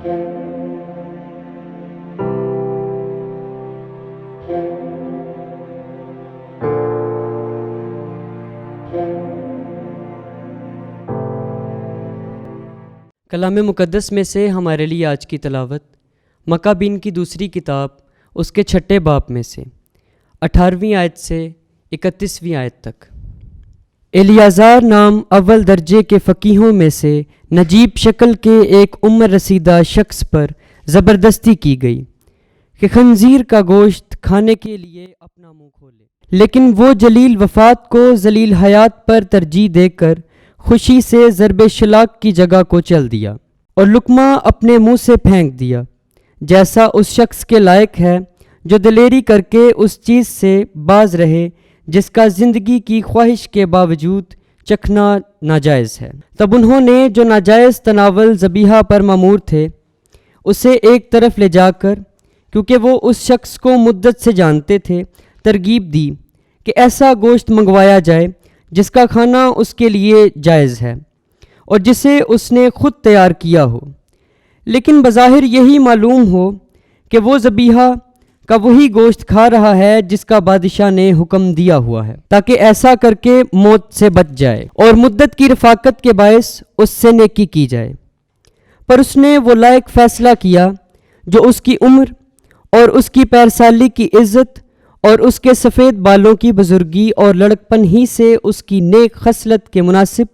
کلام مقدس میں سے ہمارے لیے آج کی تلاوت مکابین کی دوسری کتاب اس کے 6 باب میں سے 18ویں آیت سے 31ویں آیت تک۔ الیعزار نام اول درجے کے فقیہوں میں سے نجیب شکل کے ایک عمر رسیدہ شخص پر زبردستی کی گئی کہ خنزیر کا گوشت کھانے کے لیے اپنا منہ کھولے، لیکن وہ جلیل وفات کو ذلیل حیات پر ترجیح دے کر خوشی سے ضرب شلاق کی جگہ کو چل دیا اور لقمہ اپنے منہ سے پھینک دیا، جیسا اس شخص کے لائق ہے جو دلیری کر کے اس چیز سے باز رہے جس کا زندگی کی خواہش کے باوجود چکھنا ناجائز ہے۔ تب انہوں نے جو ناجائز تناول ذبیحہ پر مامور تھے اسے ایک طرف لے جا کر، کیونکہ وہ اس شخص کو مدت سے جانتے تھے، ترغیب دی کہ ایسا گوشت منگوایا جائے جس کا کھانا اس کے لیے جائز ہے اور جسے اس نے خود تیار کیا ہو، لیکن بظاہر یہی معلوم ہو کہ وہ ذبیحہ کا وہی گوشت کھا رہا ہے جس کا بادشاہ نے حکم دیا ہوا ہے، تاکہ ایسا کر کے موت سے بچ جائے اور مدت کی رفاقت کے باعث اس سے نیکی کی جائے۔ پر اس نے وہ لائق فیصلہ کیا جو اس کی عمر اور اس کی پیرسالی کی عزت اور اس کے سفید بالوں کی بزرگی اور لڑکپن ہی سے اس کی نیک خصلت کے مناسب،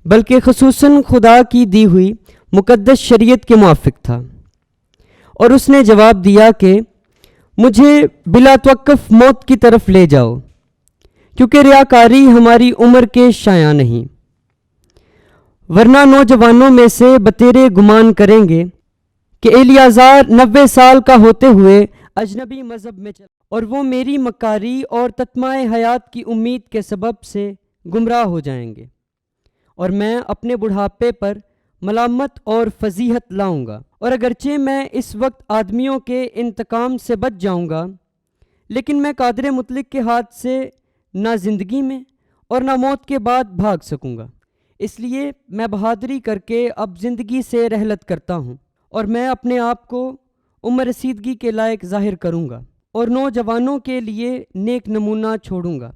بلکہ خصوصاً خدا کی دی ہوئی مقدس شریعت کے موافق تھا۔ اور اس نے جواب دیا کہ مجھے بلا توقف موت کی طرف لے جاؤ، کیونکہ ریاکاری ہماری عمر کے شایع نہیں، ورنہ نوجوانوں میں سے بتیرے گمان کریں گے کہ الیعزار 90 سال کا ہوتے ہوئے اجنبی مذہب میں چلا اور وہ میری مکاری اور تتمہ حیات کی امید کے سبب سے گمراہ ہو جائیں گے، اور میں اپنے بڑھاپے پر ملامت اور فضیحت لاؤں گا۔ اور اگرچہ میں اس وقت آدمیوں کے انتقام سے بچ جاؤں گا، لیکن میں قادر مطلق کے ہاتھ سے نہ زندگی میں اور نہ موت کے بعد بھاگ سکوں گا، اس لیے میں بہادری کر کے اب زندگی سے رحلت کرتا ہوں، اور میں اپنے آپ کو عمر رسیدگی کے لائق ظاہر کروں گا اور نوجوانوں کے لیے نیک نمونہ چھوڑوں گا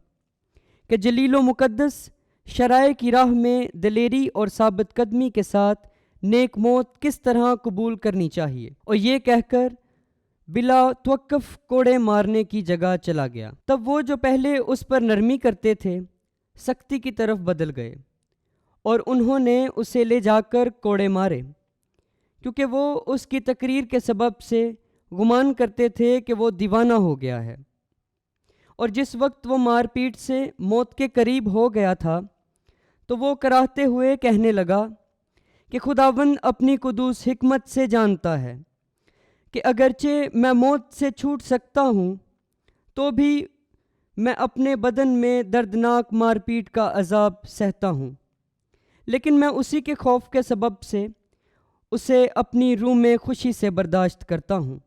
کہ جلیل و مقدس شرائع کی راہ میں دلیری اور ثابت قدمی کے ساتھ نیک موت کس طرح قبول کرنی چاہیے۔ اور یہ کہہ کر بلا توقف کوڑے مارنے کی جگہ چلا گیا۔ تب وہ جو پہلے اس پر نرمی کرتے تھے سختی کی طرف بدل گئے اور انہوں نے اسے لے جا کر کوڑے مارے، کیونکہ وہ اس کی تقریر کے سبب سے گمان کرتے تھے کہ وہ دیوانہ ہو گیا ہے۔ اور جس وقت وہ مار پیٹ سے موت کے قریب ہو گیا تھا تو وہ کراہتے ہوئے کہنے لگا کہ خداوند اپنی قدوس حکمت سے جانتا ہے کہ اگرچہ میں موت سے چھوٹ سکتا ہوں تو بھی میں اپنے بدن میں دردناک مار پیٹ کا عذاب سہتا ہوں، لیکن میں اسی کے خوف کے سبب سے اسے اپنی روح میں خوشی سے برداشت کرتا ہوں۔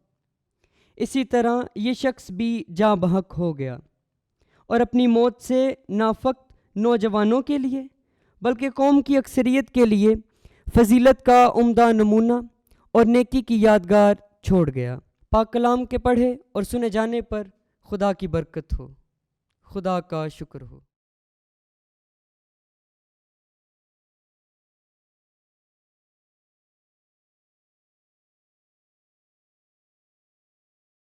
اسی طرح یہ شخص بھی جاں بحق ہو گیا اور اپنی موت سے نہ فقط نوجوانوں کے لیے بلکہ قوم کی اکثریت کے لیے فضیلت کا عمدہ نمونہ اور نیکی کی یادگار چھوڑ گیا۔ پاک کلام کے پڑھے اور سنے جانے پر خدا کی برکت ہو۔ خدا کا شکر ہو۔